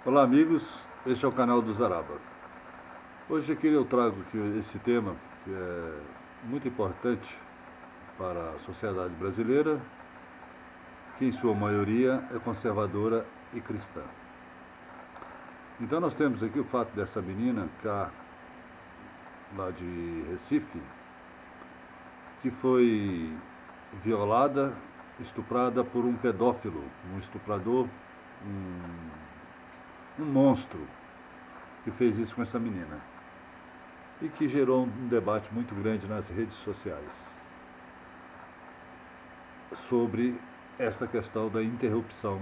Olá amigos, este é o canal do Zaraba. Hoje aqui eu trago esse tema que é muito importante para a sociedade brasileira, que em sua maioria é conservadora e cristã. Então nós temos aqui o fato dessa menina cá, lá de Recife, que foi violada, estuprada por um pedófilo, um estuprador, um monstro, que fez isso com essa menina. E que gerou um debate muito grande nas redes sociais sobre essa questão da interrupção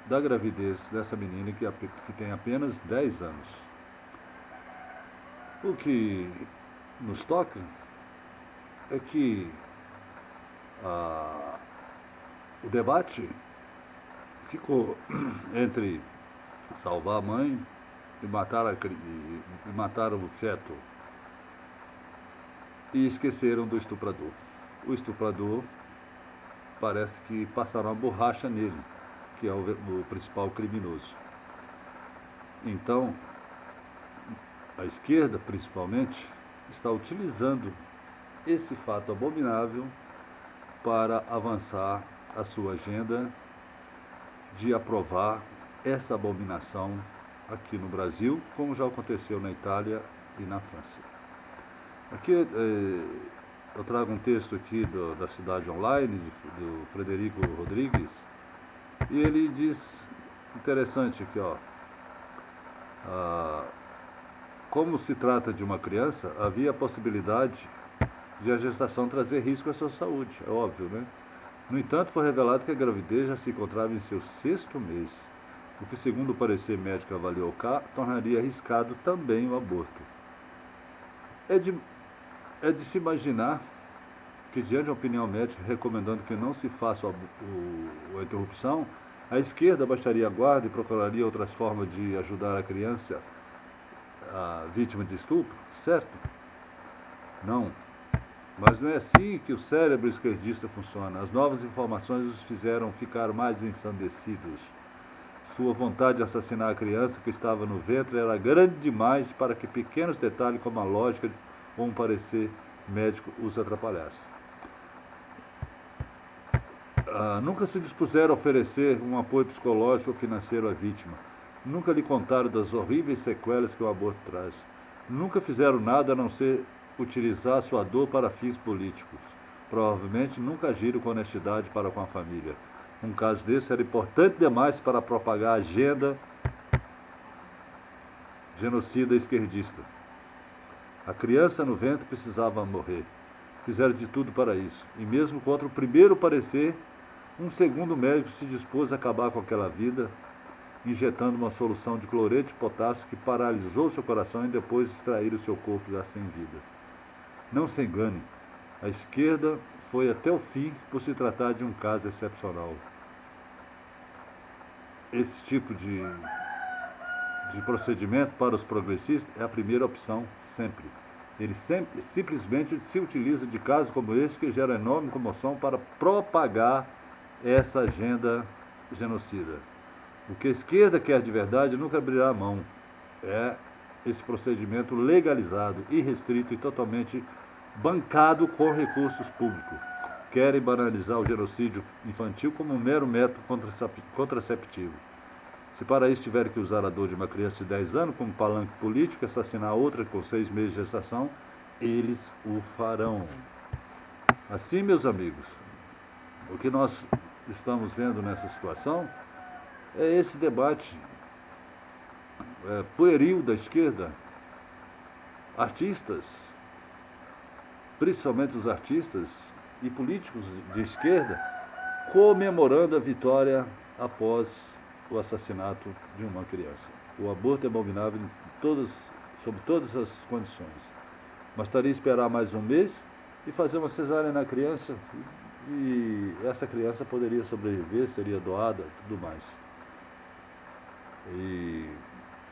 da gravidez dessa menina que tem apenas 10 anos. O que nos toca é que o debate ficou entre salvar a mãe e matar o feto, e esqueceram do estuprador. O estuprador parece que passaram a borracha nele, que é o principal criminoso. Então, a esquerda, principalmente, está utilizando esse fato abominável para avançar a sua agenda de aprovar essa abominação aqui no Brasil, como já aconteceu na Itália e na França. Aqui eu trago um texto aqui da Cidade Online, do Frederico Rodrigues, e ele diz, interessante aqui, ó, como se trata de uma criança, havia a possibilidade de a gestação trazer risco à sua saúde, é óbvio, né? No entanto, foi revelado que a gravidez já se encontrava em seu 6º mês, o que, segundo o parecer médico avaliou cá, tornaria arriscado também o aborto. É de se imaginar que, diante da opinião médica recomendando que não se faça a interrupção, a esquerda baixaria a guarda e procuraria outras formas de ajudar a criança, a vítima de estupro, certo? Não. Mas não é assim que o cérebro esquerdista funciona. As novas informações os fizeram ficar mais ensandecidos. Sua vontade de assassinar a criança que estava no ventre era grande demais para que pequenos detalhes como a lógica ou um parecer médico os atrapalhassem. Nunca se dispuseram a oferecer um apoio psicológico ou financeiro à vítima. Nunca lhe contaram das horríveis sequelas que o aborto traz. Nunca fizeram nada a não ser utilizar sua dor para fins políticos. Provavelmente nunca agiram com honestidade para com a família. Um caso desse era importante demais para propagar a agenda genocida esquerdista. A criança no ventre precisava morrer. Fizeram de tudo para isso. E mesmo contra o primeiro parecer, um segundo médico se dispôs a acabar com aquela vida, injetando uma solução de cloreto de potássio que paralisou seu coração e depois extrair o seu corpo já sem vida. Não se engane, a esquerda foi até o fim por se tratar de um caso excepcional. Esse tipo de procedimento para os progressistas é a primeira opção sempre. Ele simplesmente se utiliza de casos como esse que geram enorme comoção para propagar essa agenda genocida. O que a esquerda quer de verdade nunca abrirá a mão. É esse procedimento legalizado, irrestrito e totalmente bancado com recursos públicos. Querem banalizar o genocídio infantil como um mero método contraceptivo. Se para isso tiverem que usar a dor de uma criança de 10 anos como palanque político, assassinar outra com 6 meses de gestação, eles o farão. Assim, meus amigos, o que nós estamos vendo nessa situação é esse debate pueril da esquerda. Artistas, principalmente os artistas e políticos de esquerda, comemorando a vitória após o assassinato de uma criança. O aborto é abominável sob todas as condições. Bastaria esperar mais um mês e fazer uma cesárea na criança e essa criança poderia sobreviver, seria doada, tudo mais. E,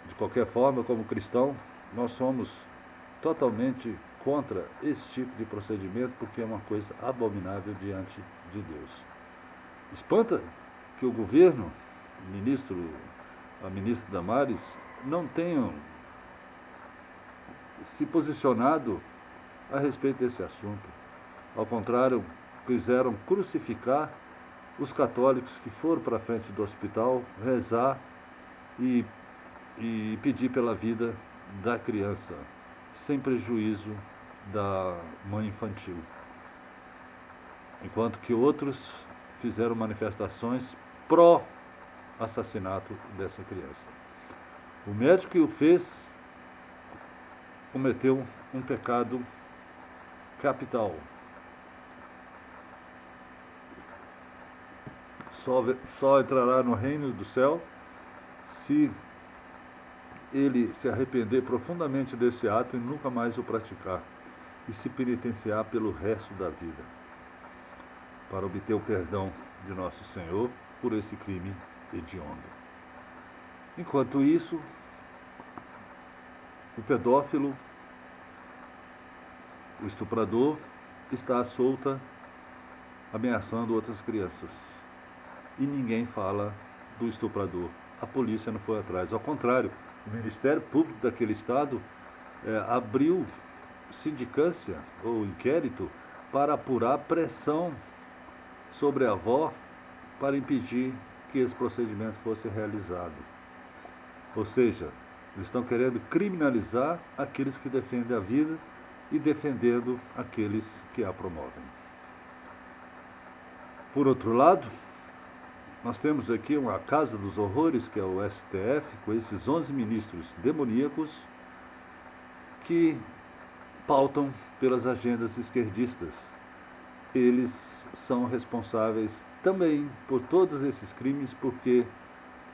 de qualquer forma, como cristão, nós somos totalmente contra esse tipo de procedimento, porque é uma coisa abominável diante de Deus. Espanta que o governo, o ministro a ministra Damares, não tenham se posicionado a respeito desse assunto. Ao contrário, quiseram crucificar os católicos que foram para a frente do hospital rezar e pedir pela vida da criança, sem prejuízo da mãe infantil. Enquanto que outros fizeram manifestações pró-assassinato dessa criança. O médico que o fez cometeu um pecado capital. Só entrará no reino do céu se ele se arrepender profundamente desse ato e nunca mais o praticar, e se penitenciar pelo resto da vida, para obter o perdão de nosso Senhor por esse crime hediondo. Enquanto isso, o pedófilo, o estuprador, está à solta, ameaçando outras crianças. E ninguém fala do estuprador. A polícia não foi atrás. Ao contrário, o Ministério Público daquele estado abriu sindicância ou inquérito para apurar pressão sobre a avó para impedir que esse procedimento fosse realizado. Ou seja, eles estão querendo criminalizar aqueles que defendem a vida e defendendo aqueles que a promovem. Por outro lado, nós temos aqui uma Casa dos Horrores, que é o STF, com esses 11 ministros demoníacos que pautam pelas agendas esquerdistas. Eles são responsáveis também por todos esses crimes, porque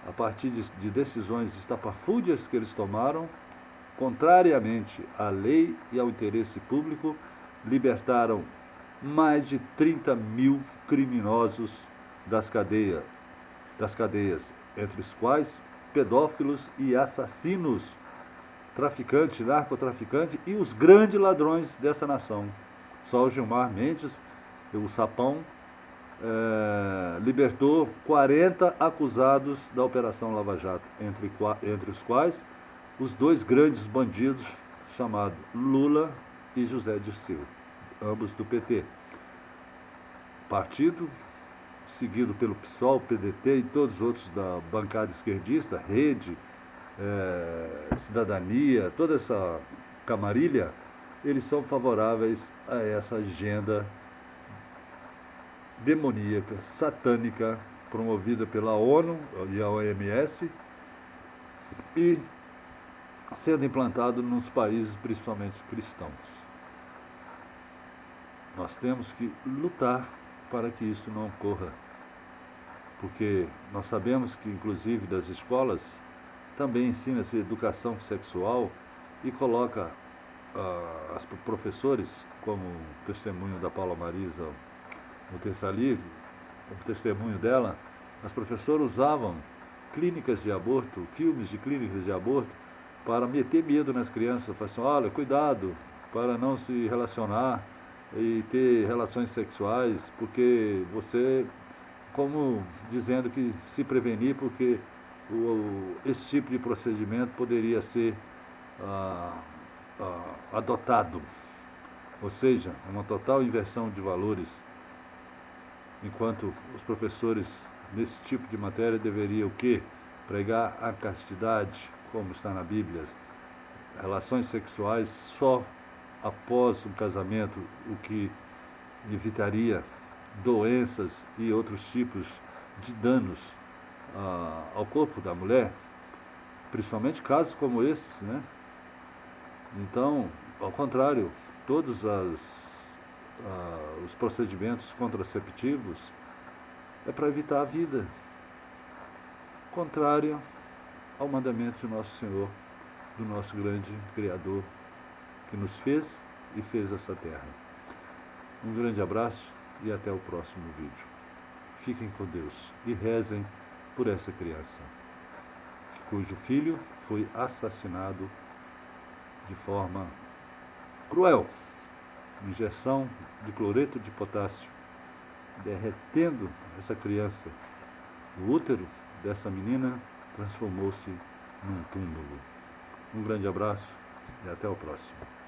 a partir de decisões estapafúrdias que eles tomaram, contrariamente à lei e ao interesse público, libertaram mais de 30 mil criminosos das cadeias, entre os quais pedófilos e assassinos, traficantes, narcotraficantes e os grandes ladrões dessa nação. Só o Gilmar Mendes, o Sapão, libertou 40 acusados da Operação Lava Jato, entre os quais os dois grandes bandidos chamados Lula e José Dirceu, ambos do PT. Partido seguido pelo PSOL, PDT e todos os outros da bancada esquerdista, Rede, Cidadania, toda essa camarilha, eles são favoráveis a essa agenda demoníaca, satânica, promovida pela ONU e a OMS e sendo implantado nos países principalmente cristãos. Nós temos que lutar para que isso não ocorra, porque nós sabemos que, inclusive, das escolas também ensina-se educação sexual e coloca os professores, como o testemunho da Paula Marisa no Terça Livre, o testemunho dela, as professoras usavam clínicas de aborto, filmes de clínicas de aborto, para meter medo nas crianças, falar assim, olha, cuidado, para não se relacionar e ter relações sexuais, porque você, como dizendo que se prevenir, porque esse tipo de procedimento poderia ser adotado. Ou seja, uma total inversão de valores, enquanto os professores nesse tipo de matéria deveriam o quê? Pregar a castidade, como está na Bíblia, relações sexuais só após o casamento, o que evitaria doenças e outros tipos de danos ao corpo da mulher, principalmente casos como esses, né? Então, ao contrário, todos os procedimentos contraceptivos é para evitar a vida, contrário ao mandamento de nosso Senhor, do nosso grande Criador, que nos fez e fez essa terra. Um grande abraço e até o próximo vídeo. Fiquem com Deus e rezem por essa criança, cujo filho foi assassinado de forma cruel. Injeção de cloreto de potássio, derretendo essa criança. O útero dessa menina transformou-se num túmulo. Um grande abraço e até o próximo.